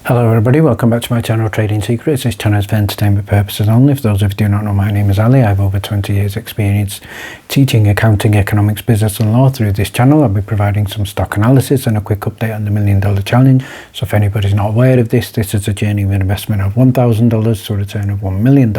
Hello everybody, welcome back to my channel Trading Secrets. This channel is for entertainment purposes only. For those of you who do not know, my name is Ali. I have over 20 years experience teaching accounting, economics, business and law. Through this channel I'll be providing some stock analysis and a quick update on the $1 Million Challenge. So if anybody's not aware of this is a journey with an investment of $1,000 to a return of $1 million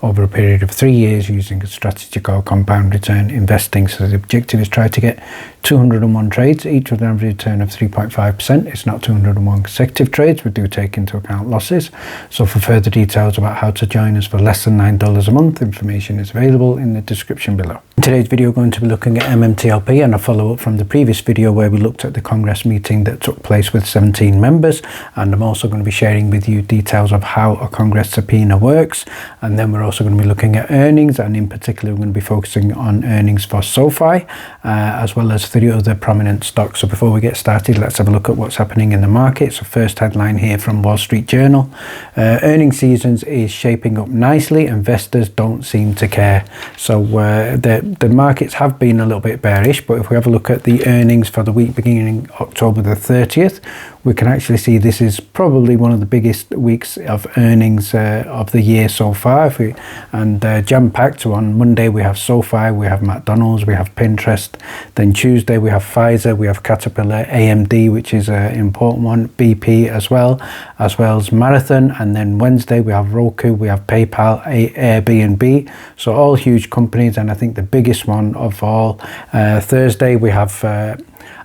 over a period of 3 years using a strategy called compound return investing. So the objective is try to get 201 trades, each with an average return of 3.5%. It's not 201 consecutive trades. We do take into account losses. So for further details about how to join us for less than $9 a month, information is available in the description below. In today's video, we're going to be looking at MMTLP and a follow-up from the previous video where we looked at the Congress meeting that took place with 17 members. And I'm also going to be sharing with you details of how a Congress subpoena works. And then we're also going to be looking at earnings, and in particular we're going to be focusing on earnings for SOFI as well as 3 other prominent stocks. So before we get started, let's have a look at what's happening in the market. So first headline here from Wall Street Journal: earnings seasons is shaping up nicely, investors don't seem to care. So the markets have been a little bit bearish, but if we have a look at the earnings for the week beginning October the 30th, we can actually see this is probably one of the biggest weeks of earnings of the year so far. Jam-packed. So on Monday we have SOFI, we have McDonald's, we have Pinterest. Then Tuesday we have Pfizer, we have Caterpillar, AMD, which is an important one, BP as well as Marathon. And then Wednesday we have Roku, we have PayPal, Airbnb. So all huge companies, and I think the biggest one of all, Thursday we have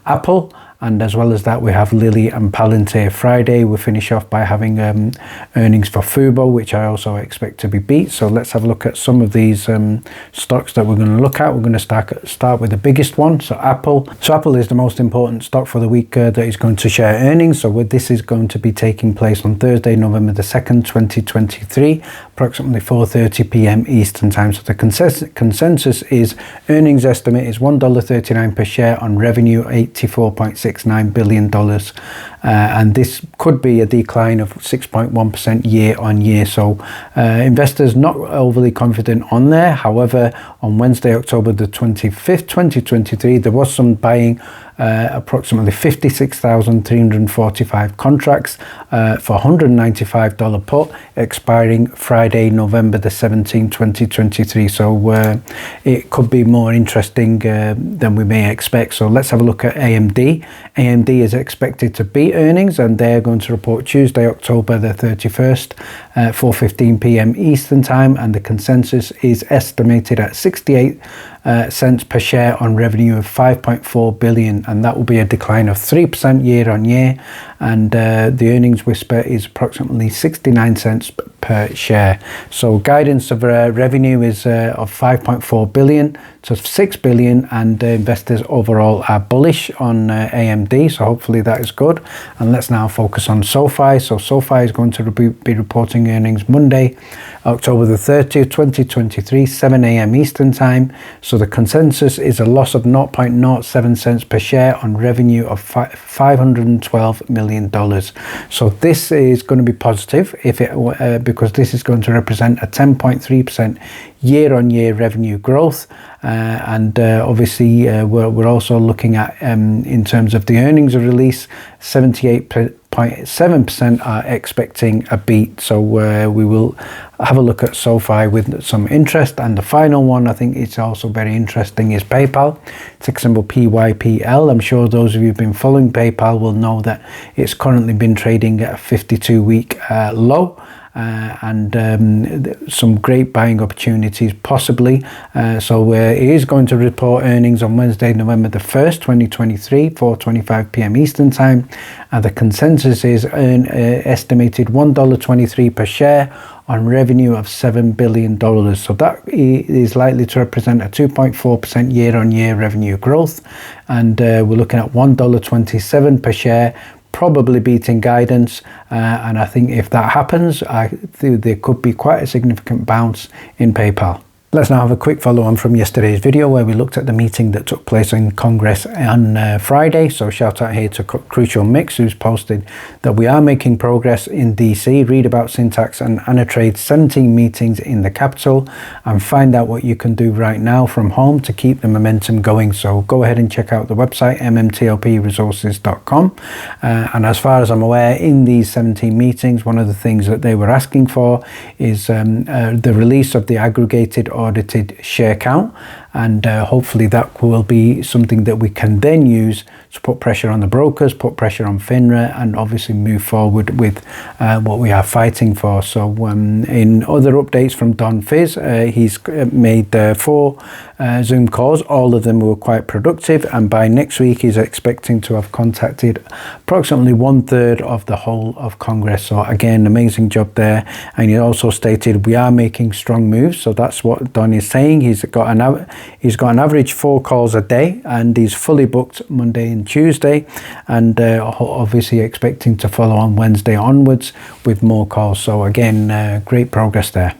Apple. And as well as that, we have Lilly and Palantir. Friday, we finish off by having earnings for Fubo, which I also expect to be beat. So let's have a look at some of these stocks that we're going to look at. We're going to start with the biggest one, so Apple. So Apple is the most important stock for the week that is going to share earnings. So this is going to be taking place on Thursday, November the 2nd, 2023, approximately 4:30 p.m. Eastern Time. So the consensus is earnings estimate is $1.39 per share on revenue $84.69 billion, and this could be a decline of 6.1% year on year. So investors not overly confident on there. However, on Wednesday, October the 25th, 2023, there was some buying, approximately 56,345 contracts for $195 put, expiring Friday, November the 17th, 2023. So it could be more interesting than we may expect. So let's have a look at AMD. AMD is expected to beat earnings, and they're going to report Tuesday, October the 31st, 4:15 p.m. Eastern Time, and the consensus is estimated at 68 cents per share on revenue of $5.4 billion, and that will be a decline of 3% year on year. And the earnings whisper is approximately 69 cents per share. So guidance of revenue is of 5.4 billion to 6 billion, and investors overall are bullish on AMD, so hopefully that is good. And let's now focus on SOFI. So SOFI is going to be reporting earnings Monday, October the 30th, 2023, 7 a.m. Eastern Time. So the consensus is a loss of 0.07 cents per share on revenue of $512 million. So this is going to be positive because this is going to represent a 10.3% year-on-year revenue growth, and obviously we're also looking at in terms of the earnings release, 78.7% are expecting a beat. So we will have a look at SOFI with some interest. And the final one, I think it's also very interesting, is PayPal, ticker symbol PYPL. I'm sure those of you who've been following PayPal will know that it's currently been trading at a 52-week low. And some great buying opportunities possibly. So it is going to report earnings on Wednesday, November the 1st, 2023, 4:25 p.m. Eastern Time. And the consensus is estimated $1.23 per share on revenue of $7 billion. So that is likely to represent a 2.4% year-on-year revenue growth. And we're looking at $1.27 per share, probably beating guidance, and I think if that happens, I think there could be quite a significant bounce in PayPal. Let's now have a quick follow on from yesterday's video where we looked at the meeting that took place in Congress on Friday. So shout out here to Crucial Mix, who's posted that we are making progress in DC. Read about Syntax and Anatrade's 17 meetings in the Capitol and find out what you can do right now from home to keep the momentum going. So go ahead and check out the website mmtlpresources.com. And as far as I'm aware, in these 17 meetings, one of the things that they were asking for is the release of the aggregated audited share count, and hopefully that will be something that we can then use to put pressure on the brokers, put pressure on FINRA, and obviously move forward with what we are fighting for. So in other updates from Don Fizz, he's made 4 Zoom calls. All of them were quite productive, and by next week he's expecting to have contacted approximately 1/3 of the whole of Congress. So again, amazing job there. And he also stated we are making strong moves. So that's what Don is saying. He's got an average 4 calls a day, and he's fully booked Monday and Tuesday, and obviously expecting to follow on Wednesday onwards with more calls. So again, great progress there.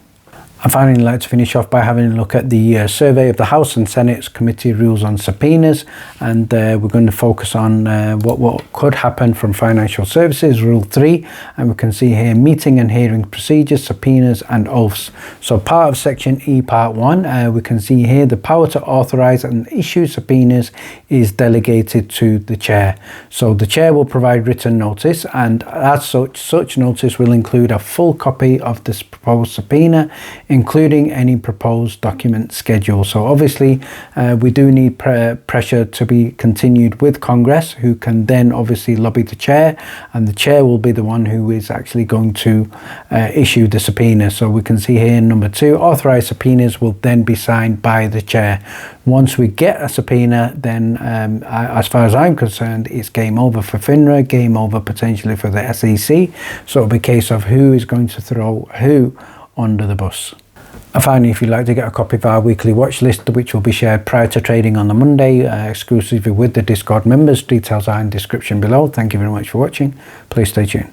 And finally, I'd like to finish off by having a look at the survey of the House and Senate's committee rules on subpoenas, and we're going to focus on what could happen from financial services, Rule 3, and we can see here meeting and hearing procedures, subpoenas and oaths. So part of Section E, Part 1, we can see here the power to authorise and issue subpoenas is delegated to the chair. So the chair will provide written notice, and as such notice will include a full copy of this proposed subpoena, including any proposed document schedule. So obviously we do need pressure to be continued with Congress, who can then obviously lobby the chair, and the chair will be the one who is actually going to issue the subpoena. So we can see here in number 2, authorized subpoenas will then be signed by the chair. Once we get a subpoena, then as far as I'm concerned, it's game over for FINRA, game over potentially for the SEC. So it'll be a case of who is going to throw who under the bus. And finally, if you'd like to get a copy of our weekly watch list, which will be shared prior to trading on the Monday, exclusively with the Discord members, details are in the description below. Thank you very much for watching. Please stay tuned.